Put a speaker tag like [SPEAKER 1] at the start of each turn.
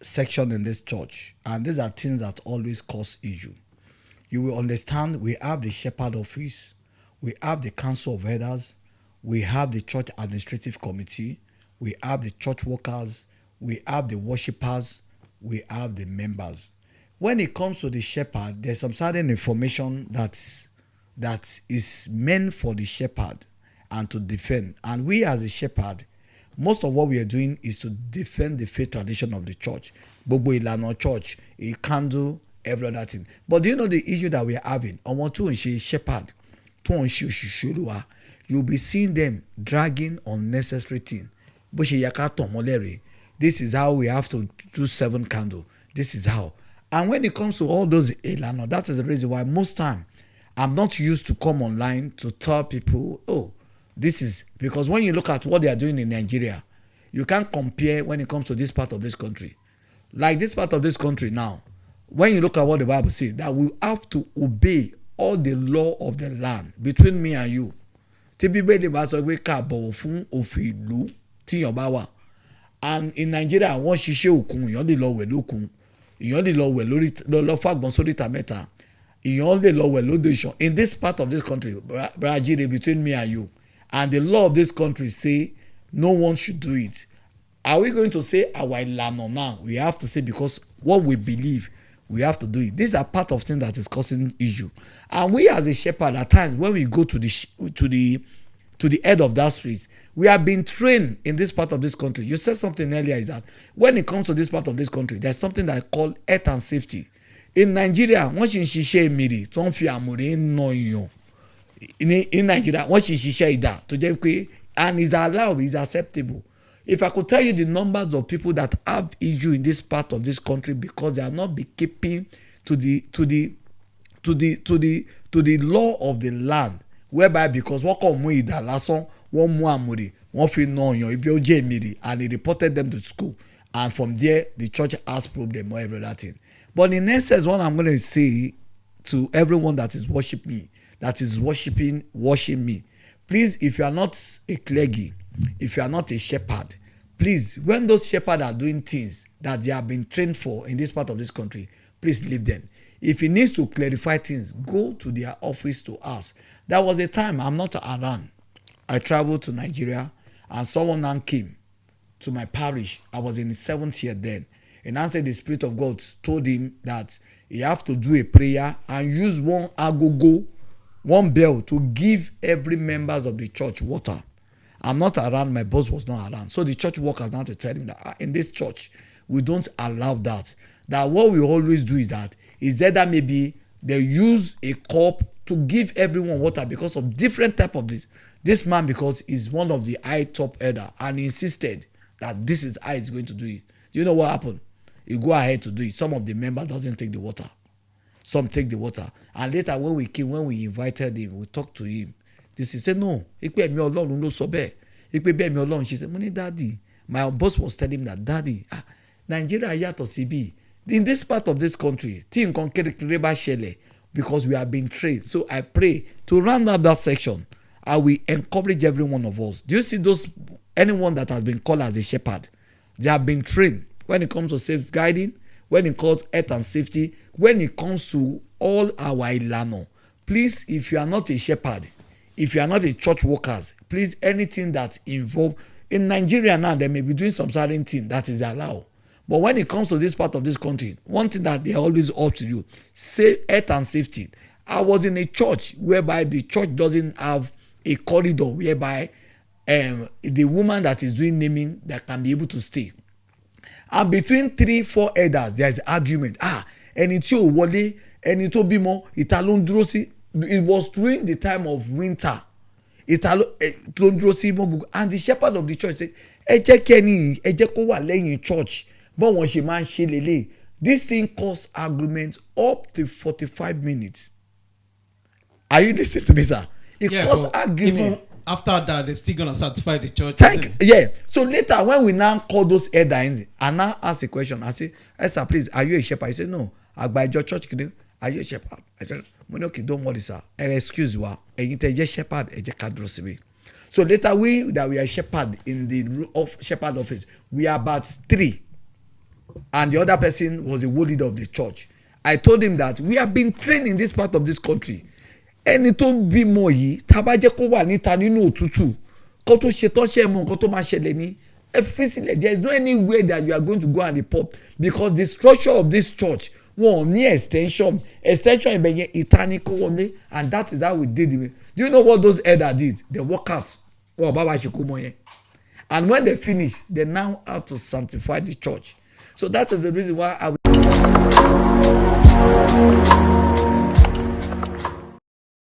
[SPEAKER 1] section in this church, and these are things that always cause issue. You will understand we have the shepherd office, we have the council of elders, we have the church administrative committee, we have the church workers, we have the worshippers, we have the members. When it comes to the shepherd, there's some certain information that is meant for the shepherd and to defend. And we as a shepherd, most of what we are doing is to defend the faith tradition of the church. Gbogbo ìlànà church, a candle, every other thing. But do you know the issue that we are having? I want to say shepherd, you'll be seeing them dragging unnecessary things. This is how we have to do 7 candles. This is how. And when it comes to all those ìlànà, that is the reason why most time I'm not used to come online to tell people, oh, this is because when you look at what they are doing in Nigeria, you can't compare when it comes to this part of this country. Like this part of this country now, when you look at what the Bible says, that we have to obey all the law of the land between me and you. And in Nigeria, wọ́n ṣiṣẹ́ òkun, èèyàn lè lọ wẹ̀ lókun, èèyàn lè lọ wẹ̀ lórí lọ fàgbọ́n sórí ìta mẹ́ta, èèyàn lè lọ wẹ̀ lódò ìṣàn. In this part of this country, Brajire, between me and you, and the law of this country say no one should do it. Are we going to say our ìlànà now? We have to say because what we believe, we have to do it. These are part of things that is causing issue. And we as a shepherd, at times when we go to the head of that street, we have been trained in this part of this country. You said something earlier is that when it comes to this part of this country, there's something that I call health and safety. In Nigeria, once you ṣiṣẹ́ mìíràn, tó ń fi àmùrè nà yàn. In Nigeria, once you ṣiṣẹ́ ìdá, tó jẹ́ pé, and is allowed, is acceptable. If I could tell you the numbers of people that have issue in this part of this country because they are not be keeping to the law of the land, whereby because wọ́n kàn mú ìdá lásán, wọ́n mú àmùrè, wọ́n fi nà yàn ibi ó jẹ́ mìíràn, and he reported them to school, and from there the church has problem or every other thing. But in essence, what I'm going to say to everyone that is worshiping me, that is worshiping me, please, if you are not a clergy, if you are not a shepherd, please, when those shepherds are doing things that they have been trained for in this part of this country, please leave them. If he needs to clarify things, go to their office to ask. There was a time I'm not around. I traveled to Nigeria and someone now came to my parish. I was in the 7th year then. And I said the Spirit of God told him that he have to do a prayer and use one agogo, one bell to give every members of the church water. I'm not around, my boss was not around. So the church workers now to tell him that in this church, we don't allow that. That what we always do is that maybe they use a cup to give everyone water because of different type of this. This man, because he's one of the high top elder, and he insisted that this is how he's going to do it. Do you know what happened? He go ahead to do it. Some of the members doesn't take the water. Some take the water. And later when we invited him, we talked to him. This he said, no, Ipe mi Ọlọ́run ló sọ bẹ́ẹ̀. Ipe bẹ́ẹ̀ mi Ọlọ́run. She said, money daddy. My boss was telling him that, daddy, Nigeria yàtọ̀ síbí. In this part of this country, tí nǹkan kékeré bá ṣẹlẹ̀, because we have been trained. So I pray to round out that section, I will encourage every one of us. Do you see anyone that has been called as a shepherd? They have been trained when it comes to safeguarding, when it comes to health and safety, when it comes to all our ìlànà. Please, if you are not a shepherd, if you are not a church workers, please, anything that involve in Nigeria now, they may be doing some certain thing that is allowed. But when it comes to this part of this country, one thing that they always ought to do, say health and safety. I was in a church whereby the church doesn't have a corridor whereby the woman that is doing naming that can be able to stay. And between 3-4 elders, there is argument. Ẹni tí ò wọlé, ẹni tó bímọ, ìta ló ń dúró sí. It was during the time of winter. Ìta ló ń dúró sí mọ́ gbogbo. And the shepherd of the church said, ẹ jẹ́ kí ẹni ẹ jẹ́ kó wà lẹ́yìn church. Bọ́n wọ́n ṣe máa ń ṣe lélẹ̀. This thing caused argument up to 45 minutes. Are you listening to me, sir? It caused argument.
[SPEAKER 2] Even after that, they're still gonna certify the church.
[SPEAKER 1] Yeah. So later, when we now call those elders, I now ask a question. I say, sir, please, are you a shepherd? He say, no. Agbajo church, are you a shepherd? I said, okay, don't worry, sir. Excuse me. You're a shepherd. So later, we are shepherd in the shepherd office. We are about 3. and the other person was the world leader of the church. I told him that we have been trained in this part of this country. Ẹni tó bímọ yìí tá a bá jẹ́ kó wà níta nínú òtútù kó tó ṣe tọ́ṣẹ́ mọ nǹkan tó máa ṣẹlẹ̀ ní ẹ fi sílẹ̀. There is no any way that you are going to go and report because the structure of this church wọn ò ní extension ibẹ̀ yẹn ìta ni kó wọlé, and that is how we did it. Do you know what those elders did? They work out. Wọn ò bá wa ṣe kó mọ yẹn, and when they finish they now have to sanctify the church. So that is the reason why I